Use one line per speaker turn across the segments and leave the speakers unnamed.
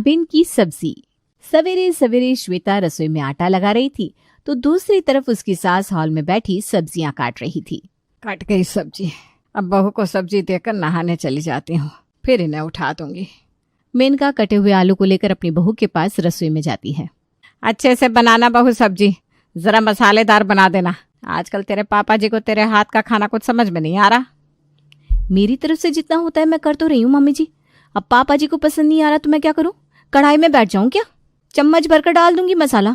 Soybean की सब्जी। सवेरे सवेरे श्वेता रसोई में आटा लगा रही थी तो दूसरी तरफ उसकी सास हॉल में बैठी सब्जियां काट रही थी।
कट गई सब्जी, अब बहू को सब्जी देकर नहाने चली जाती हूँ, फिर इन्हें उठा दूंगी।
मेनका कटे हुए आलू को लेकर अपनी बहू के पास रसोई में जाती है।
अच्छे से बनाना बहू सब्जी, जरा मसालेदार बना देना। आजकल तेरे पापा जी को तेरे हाथ का खाना कुछ समझ में नहीं आ रहा।
मेरी तरफ से जितना होता है मैं कर तो रही हूँ मम्मी जी। अब पापा जी को पसंद नहीं आ रहा तो मैं क्या करूँ? कढ़ाई में बैठ जाऊं क्या? चम्मच भरकर डाल दूंगी मसाला।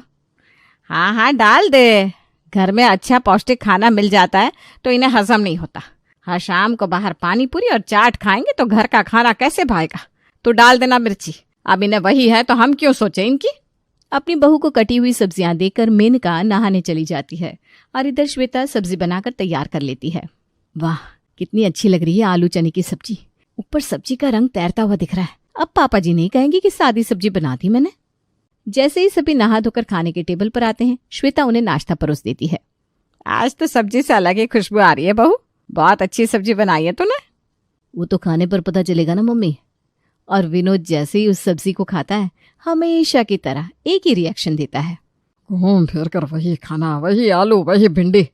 हाँ हाँ डाल दे, घर में अच्छा पौष्टिक खाना मिल जाता है तो इन्हें हजम नहीं होता। हर शाम को बाहर पानी पूरी और चाट खाएंगे तो घर का खाना कैसे भाएगा? तो डाल देना मिर्ची, अब इन्हें वही है तो हम क्यों सोचे इनकी।
अपनी बहू को कटी हुई सब्जियां देकर मेनका नहाने चली जाती है और इधर श्वेता सब्जी बनाकर तैयार कर लेती है। वाह, कितनी अच्छी लग रही है आलू चने की सब्जी। ऊपर सब्जी का रंग तैरता हुआ दिख रहा है। अब पापा जी नहीं कहेंगे कि सादी सब्जी बना दी मैंने। जैसे ही सभी नहा धोकर खाने के टेबल पर आते हैं, श्वेता उन्हें नाश्ता परोस देती है।
आज तो सब्जी से अलग ही खुशबू आ रही है बहू, बहुत अच्छी सब्जी बनाई है तूने।
वो तो खाने पर पता चलेगा ना मम्मी। और विनोद जैसे ही उस सब्जी को खाता है हमेशा की तरह एक ही रिएक्शन देता है।
घूम फिर कर वही खाना, वही आलू, वही भिंडी।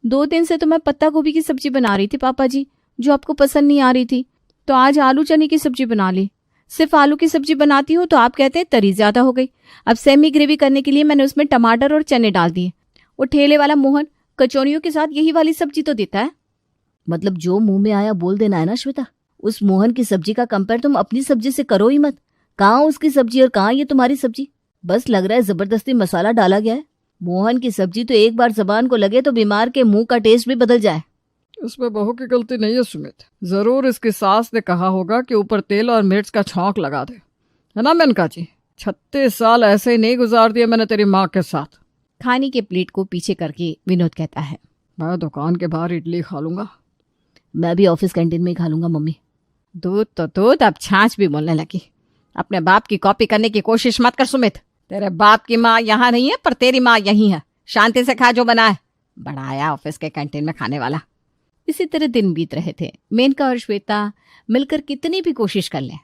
2 दिन से तो मैं पत्ता गोभी की सब्जी बना रही थी पापा जी, जो आपको पसंद नहीं आ रही थी, तो आज आलू चने की सब्जी बना ली। सिर्फ आलू की सब्जी बनाती हूँ तो आप कहते हैं तरी ज्यादा हो गई। अब सेमी ग्रेवी करने के लिए मैंने उसमें टमाटर और चने डाल दिए। वो ठेले वाला मोहन कचौरियों के साथ यही वाली सब्जी तो देता है। मतलब जो मुंह में आया बोल देना है ना श्वेता। उस मोहन की सब्जी का कंपेयर तुम अपनी सब्जी से करो ही मत। कहाँ उसकी सब्जी और कहाँ ये तुम्हारी सब्जी। बस लग रहा है जबरदस्ती मसाला डाला गया है। मोहन की सब्जी तो एक बार जबान को लगे तो बीमार के मुंह का टेस्ट भी बदल जाए।
इसमें बहू की गलती नहीं है सुमित, जरूर इसकी सास ने कहा होगा कि ऊपर तेल और मिर्च का छौंक लगा दे, है ना मेनका जी? 36 साल ऐसे ही नहीं गुजार दिए मैंने तेरी माँ के साथ।
खाने के प्लेट को पीछे करके विनोद कहता है,
मैं दुकान के बाहर इडली खा लूंगा।
मैं भी ऑफिस कैंटीन में ही खा लूंगा मम्मी।
दूध तो दूध, अब छाछ भी बोलने लगी। अपने बाप की कॉपी करने की कोशिश मत कर सुमित। तेरे बाप की माँ यहाँ नहीं है पर तेरी माँ यहीं है। शांति से खा जो बना है। बड़ा आया ऑफिस के कैंटीन में खाने वाला।
इसी तरह दिन बीत रहे थे। मेनका और श्वेता मिलकर कितनी भी कोशिश कर लें,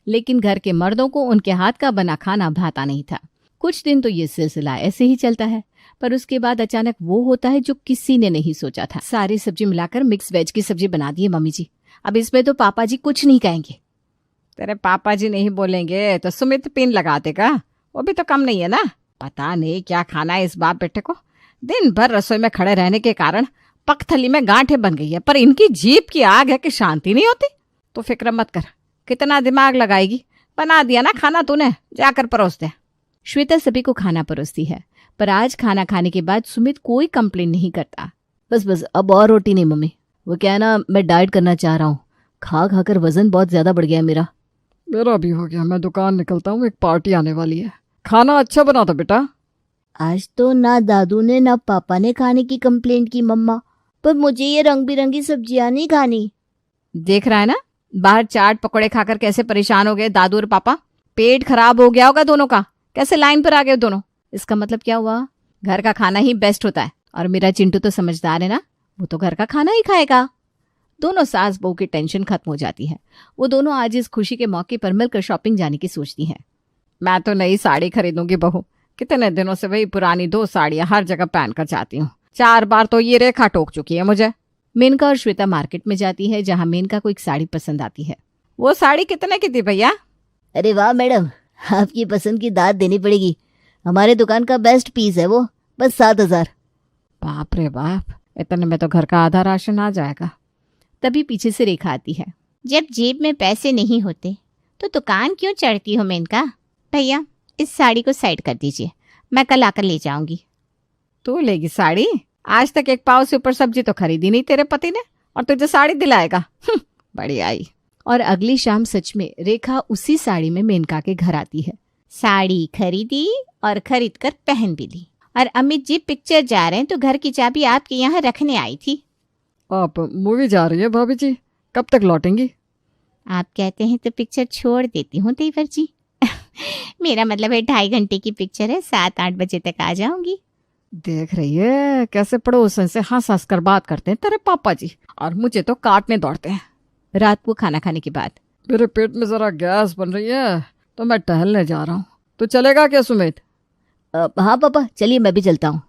लेकिन घर के मर्दों को उनके हाथ का बना खाना भाता नहीं था। कुछ दिन तो ये सिलसिला ऐसे ही चलता है, पर उसके बाद अचानक वो होता है जो किसी ने नहीं सोचा था। सारी सब्जी मिलाकर मिक्स वेज की सब्जी बना दी है मम्मी जी। अब इसमें तो पापा जी कुछ नहीं कहेंगे।
तेरे पापा जी नहीं बोलेंगे तो सुमित पिन लगा देगा, वो भी तो कम नहीं है ना। पता नहीं क्या खाना है इस बाप बेटे को। दिन भर रसोई में खड़े रहने के कारण पगथली में गांठें बन गई है, पर इनकी जीभ की आग है कि शांति नहीं होती। तो फिक्र मत कर, कितना दिमाग लगाएगी। बना दिया ना खाना तूने, जाकर परोस दे।
श्वेता सभी को खाना परोसती है, पर आज खाना खाने के बाद सुमित कोई कंप्लेन नहीं करता। बस अब और रोटी नहीं मम्मी। वो क्या है ना, मैं डाइट करना चाह रहा हूँ। खा खाकर वजन बहुत ज्यादा बढ़ गया है मेरा।
मेरा भी हो गया, मैं दुकान निकलता हूँ, एक पार्टी आने वाली है। खाना अच्छा बना था बेटा।
आज तो ना दादू ने ना पापा ने खाने की कंप्लेंट की मम्मा, पर मुझे ये रंग बिरंगी सब्जियां नहीं खानी।
देख रहा है ना, बाहर चाट पकौड़े खाकर कैसे परेशान हो गए दादू और पापा। पेट खराब हो गया होगा दोनों का, कैसे लाइन पर आ गए दोनों।
इसका मतलब क्या हुआ?
घर का खाना ही बेस्ट होता है।
और मेरा चिंटू तो समझदार है ना, वो तो घर का खाना ही खाएगा। दोनों सास बहू की टेंशन खत्म हो जाती है। वो दोनों आज इस खुशी के मौके पर मिलकर शॉपिंग जाने की सोचती हैं।
मैं तो नई साड़ी खरीदूंगी बहू। कितने दिनों से वही पुरानी 2 साड़ियां हर जगह पहन कर जाती हूँ। 4 बार तो ये रेखा टोक चुकी है मुझे।
मेनका और श्वेता मार्केट में जाती है, जहाँ मेनका को एक साड़ी पसंद आती है।
वो साड़ी कितने की थी भैया?
अरे वाह मैडम, आपकी पसंद की दाद देनी पड़ेगी। हमारे दुकान का बेस्ट पीस है वो, बस 7,000।
बाप रे बाप, इतने में तो घर का आधा राशन आ जाएगा।
तभी पीछे से रेखा आती है।
जब जेब में पैसे नहीं होते तो दुकान क्यों चढ़ती हो मेनका? भैया इस साड़ी को साइड कर दीजिए, मैं कल आकर ले जाऊंगी।
तू लेगी साड़ी? आज तक एक पाव से ऊपर सब्जी तो खरीदी नहीं तेरे पति ने, और तुझे साड़ी दिलाएगा? बड़ी आई।
और अगली शाम सच में रेखा उसी साड़ी में मेनका के घर आती है।
साड़ी खरीदी और खरीद कर पहन भी ली। और अमित जी पिक्चर जा रहे हैं तो घर की चाबी आपके यहाँ रखने आई थी।
आप मूवी जा रही है भाभी जी, कब तक लौटेंगी?
आप कहते हैं तो पिक्चर छोड़ देती हूँ देवर जी। मेरा मतलब है 2.5 घंटे की पिक्चर है, 7-8 बजे तक आ जाऊंगी।
देख रही है कैसे पड़ोसन से हंस हंस कर बात करते हैं तेरे पापा जी, और मुझे तो काटने दौड़ते हैं।
रात को खाना खाने के बाद
मेरे पेट में जरा गैस बन रही है, तो मैं टहलने जा रहा हूँ। तो चलेगा क्या सुमित?
हाँ पापा, चलिए मैं भी चलता हूँ।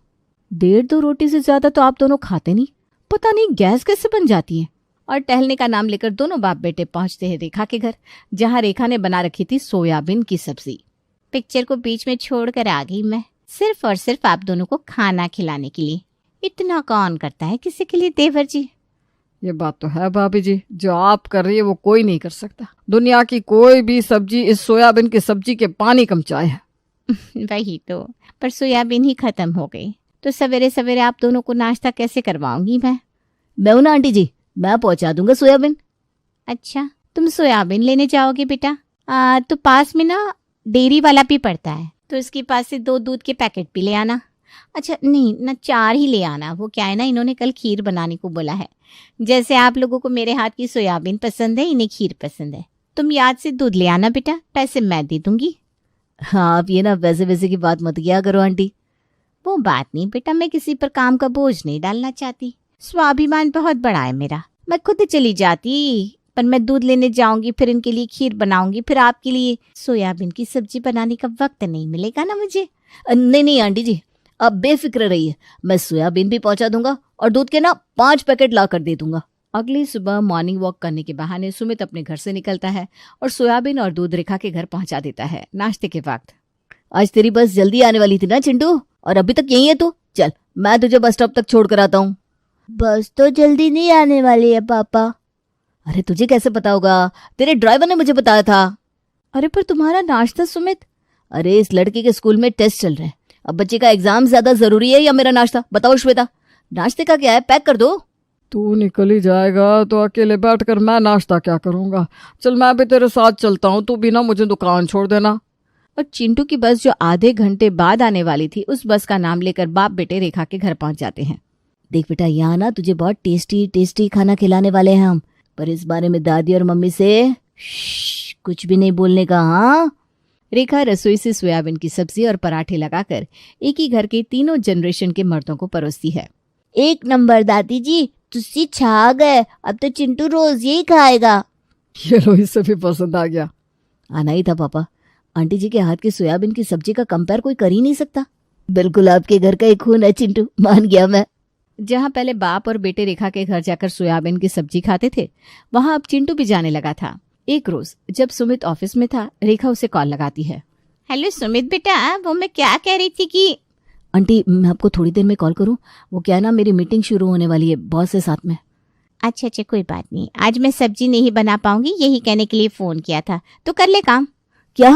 1.5-2 रोटी से ज्यादा तो आप दोनों खाते नहीं, पता नहीं गैस कैसे बन जाती है। और टहलने का नाम लेकर दोनों बाप बेटे पहुंचते हैं रेखा के घर, जहां रेखा ने बना रखी थी सोयाबीन की सब्जी।
पिक्चर को बीच में छोड़कर आ गई मैं, सिर्फ और सिर्फ आप दोनों को खाना खिलाने के लिए। इतना कौन करता है किसी के लिए देवर जी?
ये बात तो है भाभी जी, जो आप कर रही है वो कोई नहीं कर सकता। दुनिया की कोई भी सब्जी इस सोयाबीन की सब्जी के पानी कम चाय है।
वही तो, पर सोयाबीन ही खत्म हो गई, तो सवेरे सवेरे आप दोनों को नाश्ता कैसे करवाऊंगी मैं
हूं ना आंटी जी, मैं पहुंचा दूंगा सोयाबीन।
अच्छा, तुम सोयाबीन लेने जाओगे बेटा? तो पास में ना डेयरी वाला भी पड़ता है, तो इसके पास से 2 दूध के पैकेट भी ले आना। अच्छा नहीं ना, 4 ही ले आना। वो क्या है ना, इन्होंने कल खीर बनाने को बोला है। जैसे आप लोगों को मेरे हाथ की सोयाबीन पसंद है, इन्हें खीर पसंद है। तुम याद से दूध ले आना बेटा, पैसे मैं दे दूंगी।
हाँ, आप ये ना वैसे वैसे की बात मत किया करो आंटी।
वो बात नहीं बेटा, मैं किसी पर काम का बोझ नहीं डालना चाहती। स्वाभिमान बहुत बड़ा है मेरा, मैं खुद चली जाती, पर मैं दूध लेने जाऊंगी, फिर इनके लिए खीर बनाऊंगी, फिर आपके लिए सोयाबीन की सब्जी बनाने का वक्त नहीं मिलेगा ना मुझे।
नहीं नहीं आंटी जी, अब बेफिक्र रहिए, मैं सोयाबीन भी पहुंचा दूंगा और दूध के ना 5 पैकेट ला कर दे दूंगा।
अगली सुबह मॉर्निंग वॉक करने के बहाने सुमित अपने घर से निकलता है और सोयाबीन और दूध रेखा के घर पहुंचा देता है नाश्ते के वक्त।
आज तेरी बस जल्दी आने वाली थी ना चिंटू, और अभी तक यही है तू? चल मैं तुझे बस स्टॉप तक छोड़ कर आता हूँ। बस तो जल्दी नहीं आने वाली है पापा। अरे तुझे कैसे पता होगा? तेरे ड्राइवर ने मुझे बताया था।
अरे पर तुम्हारा नाश्ता सुमित?
अरे इस लड़के के स्कूल में टेस्ट चल रहे हैं, अब बच्चे का एग्जाम ज्यादा जरूरी है या मेरा नाश्ता? बताओ श्वेता, नाश्ते का क्या है, पैक कर दो।
तू निकल ही जाएगा तो अकेले बैठकर मैं नाश्ता क्या करूंगा? चल मैं भी तेरे साथ चलता हूँ, तू भी ना मुझे दुकान छोड़ देना।
और चिंटू की बस जो आधे घंटे बाद आने वाली थी, उस बस का नाम लेकर बाप बेटे रेखा के घर पहुंच जाते हैं।
देख बेटा, यहाँ ना तुझे बहुत टेस्टी टेस्टी खाना खिलाने वाले हैं हम, पर इस बारे में दादी और मम्मी से कुछ भी नहीं बोलने का। हाँ?
रेखा रसोई से सोयाबीन की सब्जी और पराठे लगाकर एक ही घर के तीनों जनरेशन के मर्दों को परोसती है।
1 नंबर दादी जी, तुझसे छा गए, अब तो चिंटू रोज यही खाएगा।
ये रोहित से भी पसंद आ गया।
आना ही था पापा, आंटी जी के हाथ की सोयाबीन की सब्जी का कंपेयर कोई कर ही नहीं सकता। बिल्कुल आपके घर का एक खून है चिंटू, मान गया मैं।
जहां पहले बाप और बेटे रेखा के घर जाकर सोयाबीन की सब्जी खाते थे, वहां अब चिंटू भी जाने लगा था। एक रोज जब सुमित ऑफिस में था, रेखा उसे कॉल लगाती है।
हेलो सुमित बेटा, वो मैं क्या कह रही थी कि
आंटी मैं आपको थोड़ी देर में कॉल करूं? वो क्या है ना, मेरी मीटिंग शुरू होने वाली है बॉस के साथ में।
अच्छा अच्छा, कोई बात नहीं, आज मैं सब्जी नहीं बना पाऊंगी, यही कहने के लिए फोन किया था, तो कर ले काम।
क्या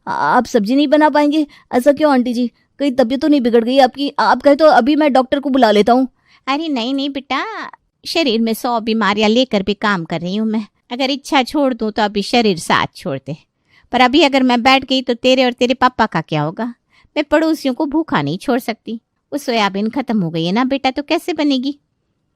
आप सब्जी नहीं बना पाएंगे? ऐसा क्यों आंटी जी, कहीं तबीयत तो नहीं बिगड़ गई आपकी? आप कहे तो अभी मैं डॉक्टर को बुला लेता हूँ।
अरे नहीं नहीं बेटा, शरीर में 100 बीमारियां लेकर भी काम कर रही हूँ मैं। अगर इच्छा छोड़ दूं तो अभी शरीर साथ छोड़ दे, पर अभी अगर मैं बैठ गई तो तेरे और तेरे पापा का क्या होगा? मैं पड़ोसियों को भूखा नहीं छोड़ सकती। वो सोयाबीन खत्म हो गई है ना बेटा, तो कैसे बनेगी?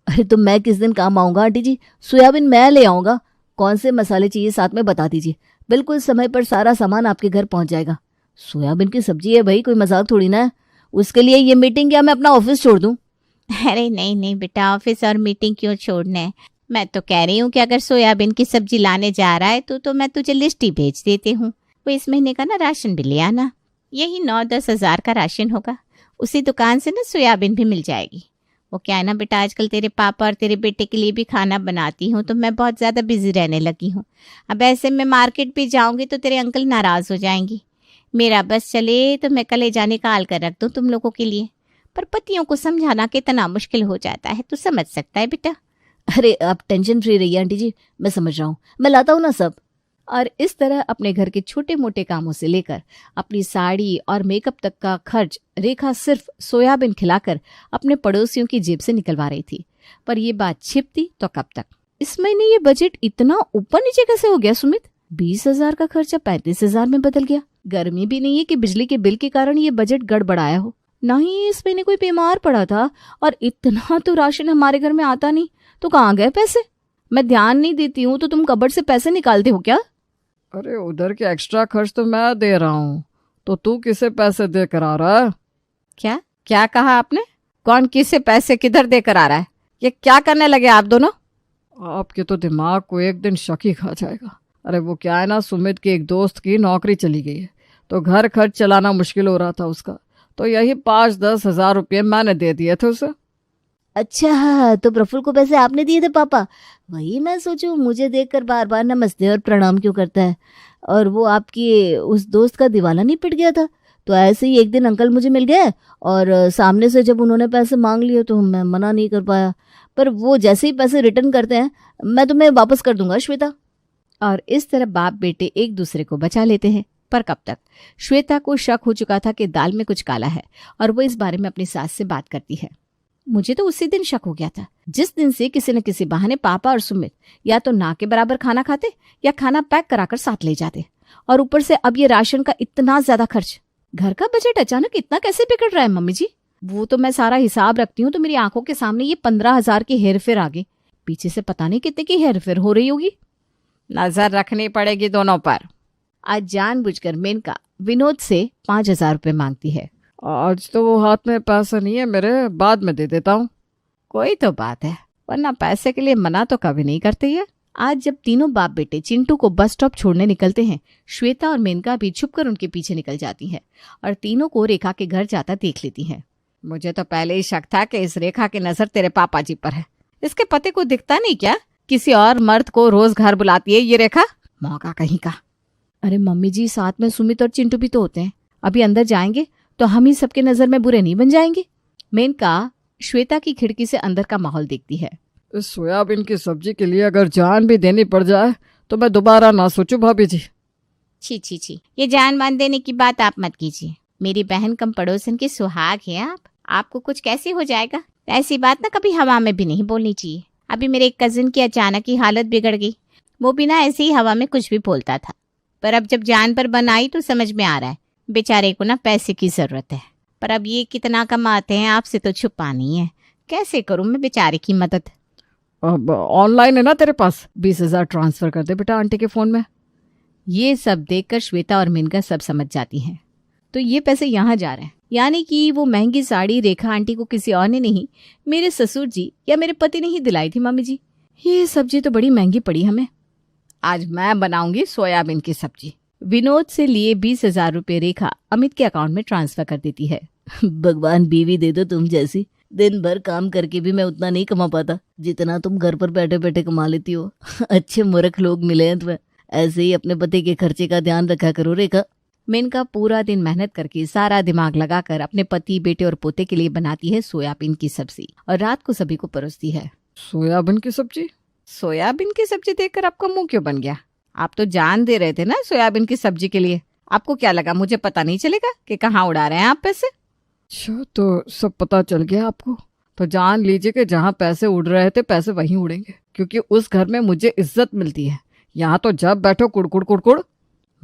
अरे तो मैं किस दिन काम आऊंगा आंटी जी? सोयाबीन मैं ले आऊंगा। कौन से मसाले चाहिए साथ में बता दीजिए, बिल्कुल समय पर सारा सामान आपके घर पहुंच जाएगा। सोयाबीन की सब्जी है भाई, कोई मजाक थोड़ी ना है। उसके लिए ये मीटिंग क्या मैं अपना ऑफिस छोड़ दूं?
अरे नहीं नहीं बेटा, ऑफिस और मीटिंग क्यों छोड़ने? मैं तो कह रही हूँ कि अगर सोयाबीन की सब्जी लाने जा रहा है तो मैं तुझे लिस्ट ही भेज देती हूँ। वो इस महीने का ना राशन भी ले आना, यही 9-10 हज़ार का राशन होगा। उसी दुकान से ना सोयाबीन भी मिल जाएगी। वो क्या है ना बेटा, आजकल तेरे पापा और तेरे बेटे के लिए भी खाना बनाती हूँ, तो मैं बहुत ज़्यादा बिजी रहने लगी हूँ। अब ऐसे में मार्केट भी जाऊँगी तो तेरे अंकल नाराज़ हो जाएंगी। मेरा बस चले तो मैं कलेजा निकाल कर रख दूँ तुम लोगों के लिए, पर पतियों को समझाना कितना मुश्किल हो जाता है, तू समझ सकता है बेटा।
अरे आप टेंशन फ्री रहिए आंटी जी, मैं समझ रहा हूँ, मैं लाता हूँ ना सब।
और इस तरह अपने घर के छोटे मोटे कामों से लेकर अपनी साड़ी और मेकअप तक का खर्च रेखा सिर्फ सोयाबीन खिलाकर अपने पड़ोसियों की जेब से निकलवा रही थी। पर ये बात छिपती तो कब तक? इस महीने ये बजट इतना ऊपर नीचे कैसे हो गया सुमित? 20,000 का खर्चा 35,000 में बदल गया। गर्मी भी नहीं है कि बिजली के बिल के कारण ये बजट गड़बड़ाया हो, ना ही इस महीने कोई बीमार पड़ा था। और इतना तो राशन हमारे घर में आता नहीं, तो कहाँ गए पैसे? मैं ध्यान नहीं देती हूँ तो तुम कबर्ड से पैसे निकालते हो क्या?
अरे उधर के एक्स्ट्रा खर्च तो मैं दे रहा हूँ, तो तू किसे पैसे देकर आ रहा है? क्या क्या कहा आपने? कौन किसे पैसे किधर देकर आ रहा है? ये क्या करने लगे आप दोनों? आपके तो दिमाग को एक दिन शक ही खा जाएगा। अरे वो क्या है ना, सुमित की एक दोस्त की नौकरी चली गई है, तो घर खर्च चलाना मुश्किल हो रहा था उसका, तो यही 5-10 हजार रुपये मैंने दे दिए थे उसे।
अच्छा, तो प्रफुल्ल को पैसे आपने दिए थे पापा? वही मैं सोचूं, मुझे देखकर बार बार नमस्ते और प्रणाम क्यों करता है। और वो आपकी उस दोस्त का दिवाला नहीं पिट गया था? तो ऐसे ही एक दिन अंकल मुझे मिल गए और सामने से जब उन्होंने पैसे मांग लिए तो मैं मना नहीं कर पाया, पर वो जैसे ही पैसे रिटर्न करते हैं मैं तुम्हें वापस कर दूंगा श्वेता।
और इस तरह बाप बेटे एक दूसरे को बचा लेते हैं। पर कब तक? श्वेता को शक हो चुका था कि दाल में कुछ काला है और वो इस बारे में अपनी सास से बात करती है। मुझे तो उसी दिन शक हो गया था, जिस दिन से किसी न किसी बहाने पापा और सुमित या तो ना के बराबर खाना खाते या खाना पैक कराकर साथ ले जाते। और ऊपर से अब ये राशन का इतना ज्यादा खर्च। घर का बजट अचानक इतना कैसे बिगड़ रहा है मम्मी जी? वो तो मैं सारा हिसाब रखती हूँ तो मेरी आंखों के सामने ये 15,000 की हेरफेर आ गई। पीछे से पता नहीं कितने की हेरफेर हो रही होगी।
नजर रखनी पड़ेगी दोनों पर।
आज जानबूझकर मेनका विनोद से 5,000 रुपये मांगती है।
आज तो वो हाथ में पैसा नहीं है मेरे, बाद में दे देता हूँ।
कोई तो बात है, वरना पैसे के लिए मना तो कभी नहीं करते ये। आज जब तीनों बाप बेटे चिंटू को बस स्टॉप छोड़ने निकलते हैं, श्वेता और मेनका भी छुपकर उनके पीछे निकल जाती हैं और तीनों को रेखा के घर जाता देख लेती हैं।
मुझे तो पहले ही शक था कि इस रेखा की नजर तेरे पापा जी पर है। इसके पति को दिखता नहीं क्या? किसी और मर्द को रोज घर बुलाती है ये रेखा, मौका कहीं का।
अरे मम्मी जी, साथ में सुमित और चिंटू भी तो होते हैं। अभी अंदर जाएंगे तो हम ही सबके नजर में बुरे नहीं बन जाएंगे। मेनका श्वेता की खिड़की से अंदर का माहौल देखती है।
इस सोयाबीन की सब्जी के लिए अगर जान भी देनी पड़ जाए तो मैं दोबारा ना सोचूं भाभी जी।
छी छी छी, ये जान मान देने की बात आप मत कीजिए। मेरी बहन कम पड़ोसन के सुहाग है आप, आपको कुछ कैसे हो जाएगा? ऐसी बात ना कभी हवा में भी नहीं बोलनी चाहिए। अभी मेरे एक कजिन की अचानक ही हालत बिगड़ गई। वो बिना ऐसे ही हवा में कुछ भी बोलता था, पर अब जब जान पर बन आई तो समझ में आ रहा है बेचारे को ना पैसे की जरूरत है। पर अब ये कितना कमाते हैं आपसे तो छुपा नहीं है। कैसे करूं मैं बेचारे की मदद?
अब ऑनलाइन है ना तेरे पास, 20,000 ट्रांसफर कर दे बेटा आंटी के फोन में।
ये सब देखकर श्वेता और मेनका सब समझ जाती हैं। तो ये पैसे यहाँ जा रहे हैं, यानी कि वो महंगी साड़ी रेखा आंटी को किसी और ने नहीं, मेरे ससुर जी या मेरे पति ने ही दिलाई थी। मम्मी जी, ये सब्जी तो बड़ी महंगी पड़ी हमें।
आज मैं बनाऊंगी सोयाबीन की सब्जी।
विनोद से लिए 20,000 रुपये रेखा अमित के अकाउंट में ट्रांसफर कर देती है।
भगवान बीवी दे दो तुम जैसी। दिन भर काम करके भी मैं उतना नहीं कमा पाता जितना तुम घर पर बैठे बैठे कमा लेती हो। अच्छे मूर्ख लोग मिले हैं तुम्हें। ऐसे ही अपने पति के खर्चे का ध्यान रखा करो रेखा।
मेनका पूरा दिन मेहनत करके सारा दिमाग लगाकर अपने पति, बेटे और पोते के लिए बनाती है सोयाबीन की सब्जी और रात को सभी को परोसती है।
सोयाबीन की सब्जी?
सोयाबीन की सब्जी देखकर आपका मुंह क्यों बन गया? आप तो जान दे रहे थे ना सोयाबीन की सब्जी के लिए। आपको क्या लगा मुझे पता नहीं चलेगा कि कहाँ उड़ा रहे हैं आप पैसे?
अच्छा, तो सब पता चल गया आपको। तो जान लीजिए कि जहाँ पैसे उड़ रहे थे पैसे वहीं उड़ेंगे, क्योंकि उस घर में मुझे इज्जत मिलती है। यहाँ तो जब बैठो कुड़कुड़ कुड़कुड़।